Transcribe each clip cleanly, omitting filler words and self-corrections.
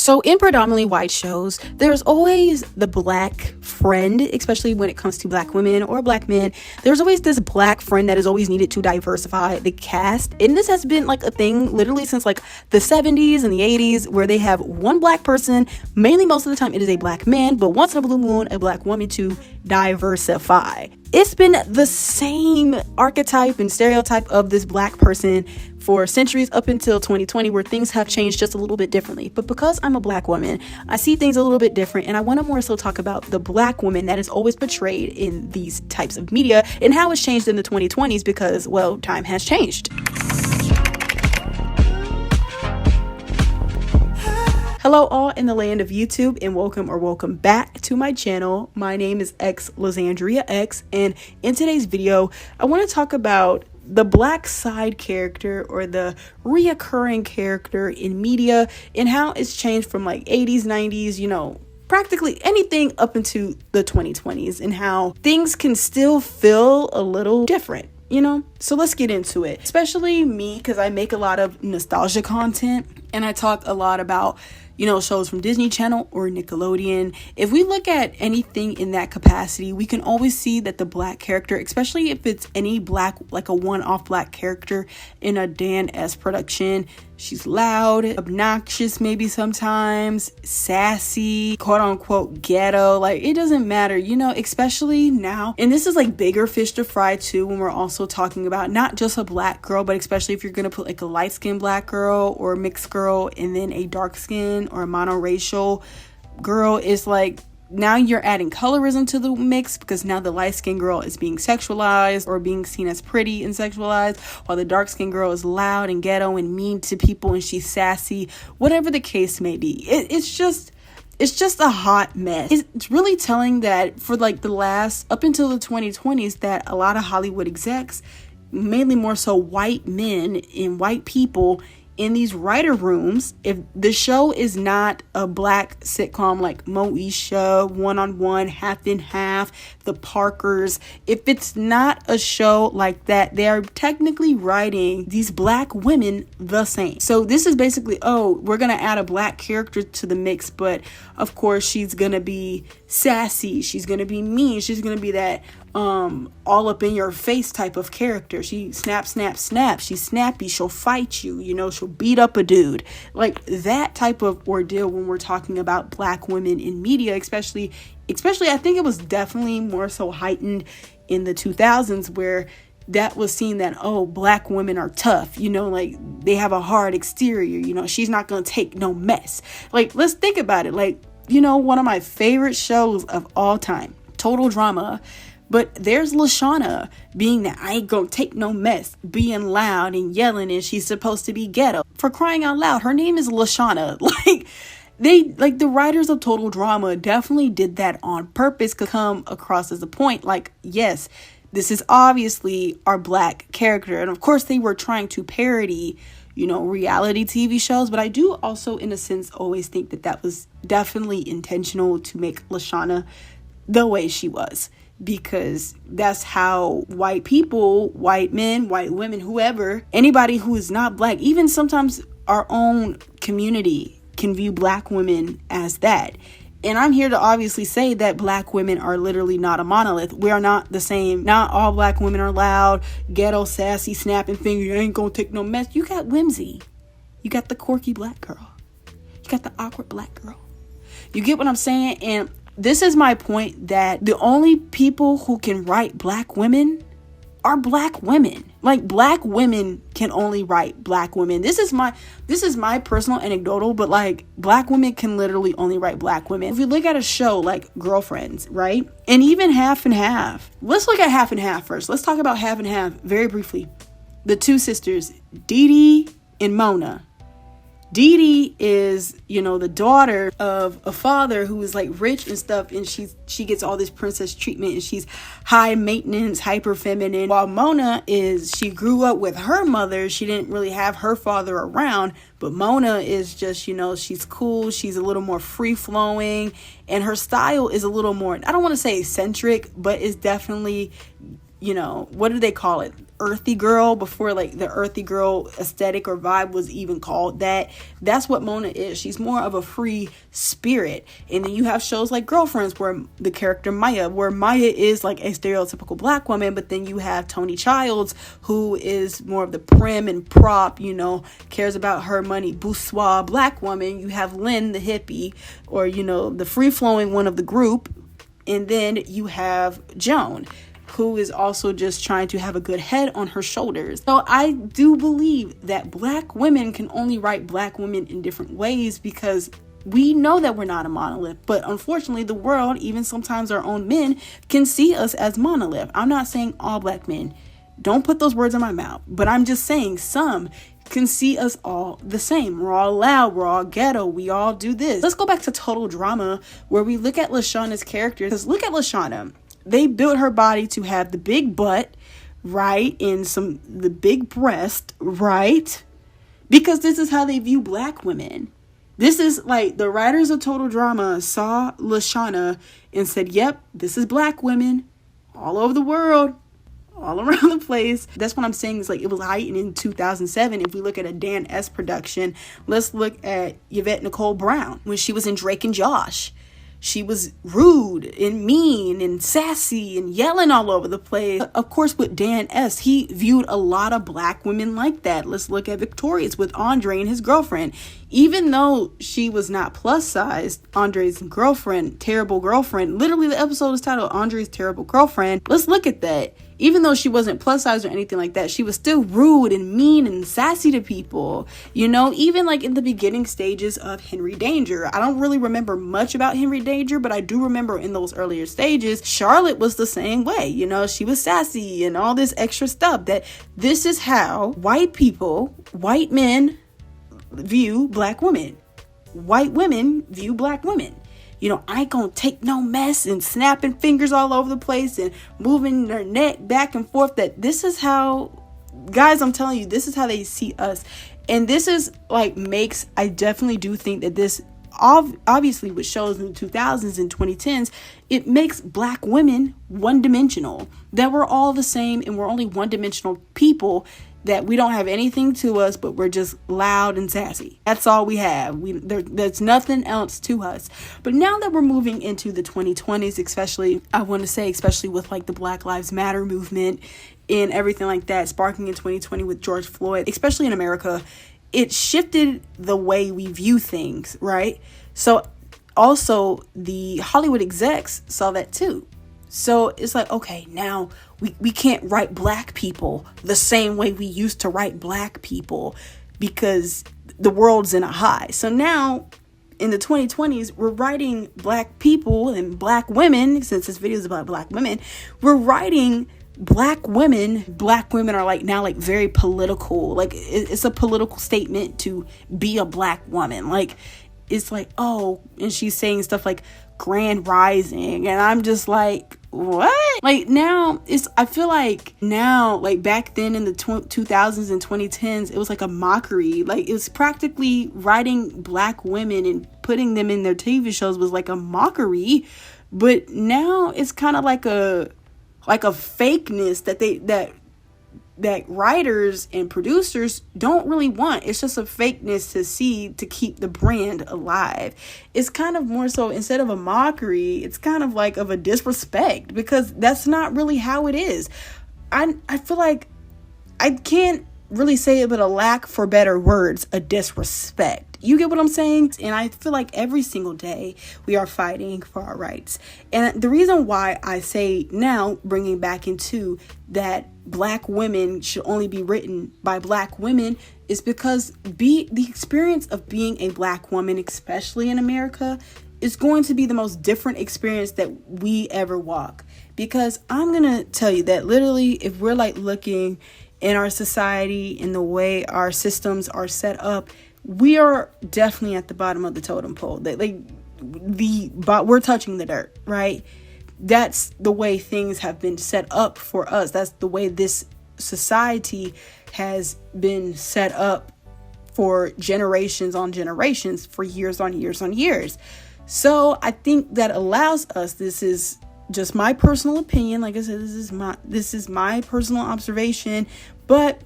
So in predominantly white shows, there's always the black friend, especially when it comes to black women or black men. There's always this black friend that is always needed to diversify the cast. And this has been like a thing literally since like the 70s and the 80s, where they have one black person, mainly most of the time it is a black man, but once in a blue moon, a black woman to diversify. It's been the same archetype and stereotype of this black person for centuries up until 2020, where things have changed just a little bit differently. But because I'm a black woman, I see things a little bit different, and I want to more so talk about the black woman that is always portrayed in these types of media and how it's changed in the 2020s because, well, time has changed. Hello all in the land of YouTube, and welcome back to my channel. My name is X Lizandria X, and in today's video I want to talk about the black side character or the reoccurring character in media and how it's changed from like 80s, 90s, practically anything up into the 2020s, and how things can still feel a little different. So let's get into it. Especially me, because I make a lot of nostalgia content and I talk a lot about shows from Disney Channel or Nickelodeon. If we look at anything in that capacity, we can always see that the black character, especially if it's any black, like a one-off black character in a Dan S production, she's loud, obnoxious, maybe sometimes sassy, quote unquote ghetto. Like, it doesn't matter, especially now. And this is like bigger fish to fry too, when we're also talking about not just a black girl, but especially if you're gonna put like a light-skinned black girl or a mixed girl and then a dark skin or a monoracial girl. Is like, now you're adding colorism to the mix, because now the light-skinned girl is being sexualized or being seen as pretty and sexualized, while the dark-skinned girl is loud and ghetto and mean to people and she's sassy, whatever the case may be. It's just a hot mess. It's really telling that for like the last, up until the 2020s, that a lot of Hollywood execs, mainly more so white men and white people in these writer rooms, if the show is not a black sitcom like Moesha, One-on-One, Half and Half, The Parkers, if it's not a show like that, they are technically writing these black women the same. So this is basically, we're gonna add a black character to the mix, but of course she's gonna be sassy, she's gonna be mean, she's gonna be that all up in your face type of character. She snap, she's snappy, she'll fight you, she'll beat up a dude. Like that type of ordeal when we're talking about black women in media, especially I think it was definitely more so heightened in the 2000s, where that was seen that, black women are tough, like they have a hard exterior, she's not gonna take no mess. Like, let's think about it. Like, one of my favorite shows of all time, Total Drama. But there's Lashana being that I ain't gonna take no mess, being loud and yelling, and she's supposed to be ghetto. For crying out loud, her name is Lashana. Like, the writers of Total Drama definitely did that on purpose to come across as a point. Like, yes, this is obviously our black character. And of course they were trying to parody, reality TV shows. But I do also, in a sense, always think that was definitely intentional to make Lashana the way she was. Because that's how white people, white men, white women, whoever, anybody who is not black, even sometimes our own community can view black women as that. And I'm here to obviously say that black women are literally not a monolith. We are not the same. Not all black women are loud, ghetto, sassy, snapping fingers. You ain't gonna take no mess. You got whimsy. You got the quirky black girl. You got the awkward black girl. You get what I'm saying? And this is my point, that the only people who can write black women are black women. Like, black women can only write black women. This is my personal anecdotal, but like, black women can literally only write black women. If you look at a show like Girlfriends, right? And even Half and Half. Let's look at Half and Half first. Let's talk about Half and Half very briefly. The two sisters, Dee Dee and Mona. Dee Dee is, the daughter of a father who is like rich and stuff, and she gets all this princess treatment, and she's high maintenance, hyper feminine. While Mona she grew up with her mother. She didn't really have her father around, but Mona is just, she's cool. She's a little more free flowing, and her style is a little more, I don't want to say eccentric, but it's definitely, what do they call it? earthy girl before like the earthy girl aesthetic or vibe was even called that. That's what Mona is. She's more of a free spirit. And then you have shows like Girlfriends, where the character Maya, where Maya is like a stereotypical black woman, but then you have Tony Childs, who is more of the prim and prop, you know, cares about her money, bourgeois black woman. You have Lynn, the hippie, or, you know, the free-flowing one of the group. And then you have Joan, who is also just trying to have a good head on her shoulders. So I do believe that black women can only write black women in different ways, because we know that we're not a monolith. But unfortunately, the world, even sometimes our own men, can see us as monolith. I'm not saying all black men. Don't put those words in my mouth. But I'm just saying some can see us all the same. We're all loud, we're all ghetto, we all do this. Let's go back to Total Drama, where we look at Lashawna's character. Because look at Lashawna. They built her body to have the big butt, right? And the big breast, right? Because this is how they view black women. This is like the writers of Total Drama saw Lashawna and said, yep, this is black women all over the world, all around the place. That's what I'm saying, is like it was heightened in 2007. If we look at a Dan S production, let's look at Yvette Nicole Brown when she was in Drake and Josh. She was rude and mean and sassy and yelling all over the place. Of course, with Dan S., he viewed a lot of black women like that. Let's look at Victorious with Andre and his girlfriend. Even though she was not plus sized, Andre's girlfriend, terrible girlfriend, literally the episode is titled Andre's Terrible Girlfriend. Let's look at that. Even though she wasn't plus size or anything like that, she was still rude and mean and sassy to people. You know, even like in the beginning stages of Henry Danger. I don't really remember much about Henry Danger, but I do remember in those earlier stages, Charlotte was the same way. You know, she was sassy and all this extra stuff. That this is how white people, white men view black women. White women view black women. You know, I ain't gonna take no mess, and snapping fingers all over the place and moving their neck back and forth. That this is how, guys, I'm telling you, this is how they see us. And this is like I definitely do think that this, obviously with shows in the 2000s and 2010s, it makes black women one-dimensional. That we're all the same and we're only one-dimensional people. That we don't have anything to us, but we're just loud and sassy. That's all we have. There's nothing else to us. But now that we're moving into the 2020s, especially, I want to say, especially with like the Black Lives Matter movement and everything like that, sparking in 2020 with George Floyd, especially in America, it shifted the way we view things, right? So also the Hollywood execs saw that too. So it's like, okay, now we can't write black people the same way we used to write black people, because the world's in a high. So now in the 2020s, we're writing black people and black women, since this video is about black women, we're writing black women. Black women are like now like very political. Like it's a political statement to be a black woman. Like it's like, oh, and she's saying stuff like grand rising, and I'm just like, what? Like now I feel like now, like back then in the 2000s and 2010s, it was like a mockery. Like it was practically writing black women and putting them in their TV shows was like a mockery. But now it's kind of like a fakeness that writers and producers don't really want. It's just a fakeness to keep the brand alive. It's kind of more so, instead of a mockery, it's kind of like of a disrespect, because that's not really how it is. I feel like I can't really say it, but a lack for better words, a disrespect. You get what I'm saying? And I feel like every single day we are fighting for our rights. And the reason why I say now, bringing back into that black women should only be written by black women, is because the experience of being a black woman, especially in America, is going to be the most different experience that we ever walk. Because I'm going to tell you that literally, if we're like looking in our society, in the way our systems are set up, we are definitely at the bottom of the totem pole. But we're touching the dirt, right? That's the way things have been set up for us. That's the way this society has been set up for generations on generations, for years on years on years. So I think that allows us, this is just my personal opinion. Like I said, this is my personal observation, but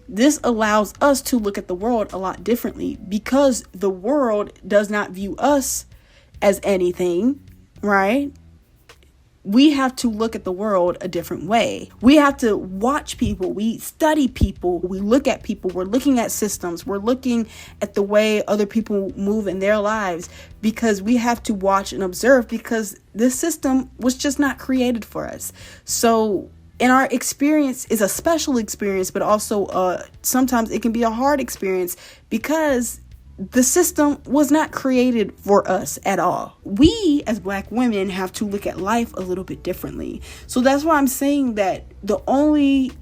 this allows us to look at the world a lot differently, because the world does not view us as anything, right? We have to look at the world a different way. We have to watch people. We study people. We look at people. We're looking at systems. We're looking at the way other people move in their lives, because we have to watch and observe, because this system was just not created for us. So, and our experience is a special experience, but also sometimes it can be a hard experience, because the system was not created for us at all. We as Black women have to look at life a little bit differently. So that's why I'm saying that the only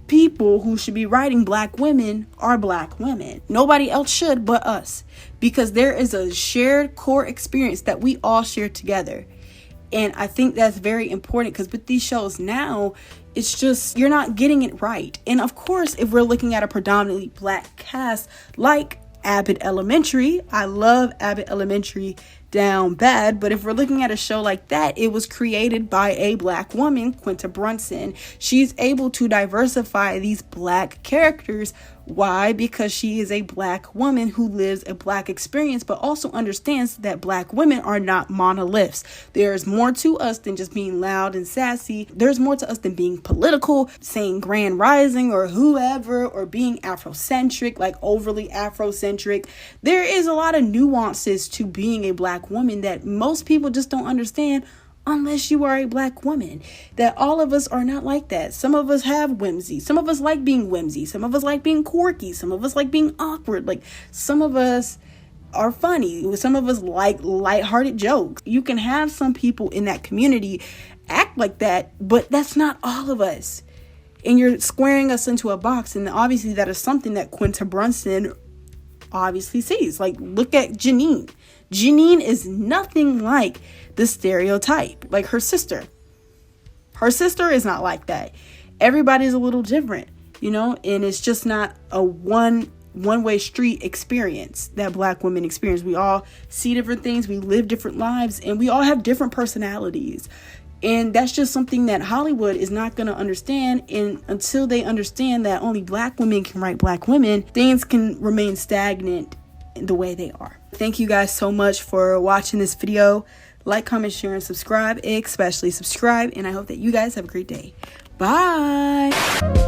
people who should be writing Black women are Black women. Nobody else should but us, because there is a shared core experience that we all share together. And I think that's very important, because with these shows now, it's just, you're not getting it right. And of course, if we're looking at a predominantly Black cast like Abbott Elementary, I love Abbott Elementary down bad, but if we're looking at a show like that, it was created by a Black woman, Quinta Brunson. She's able to diversify these Black characters. Why? Because she is a Black woman who lives a Black experience, but also understands that Black women are not monoliths. There's more to us than just being loud and sassy. There's more to us than being political, saying grand rising or whoever, or being Afrocentric, like overly Afrocentric. There is a lot of nuances to being a Black woman that most people just don't understand, unless you are a Black woman. That all of us are not like that. Some of us have whimsy. Some of us like being whimsy. Some of us like being quirky. Some of us like being awkward. Like, some of us are funny. Some of us like lighthearted jokes. You can have some people in that community act like that, but that's not all of us. And you're squaring us into a box. And obviously that is something that Quinta Brunson obviously sees. Like, look at Janine. Janine is nothing like the stereotype, like her sister. Her sister is not like that. Everybody's a little different, you know, and it's just not a one-way street experience that Black women experience. We all see different things, we live different lives, and we all have different personalities. And that's just something that Hollywood is not going to understand. And until they understand that only Black women can write Black women, things can remain stagnant the way they are. Thank you guys so much for watching this video. Like, comment, share, and subscribe, especially subscribe. And I hope that you guys have a great day. Bye.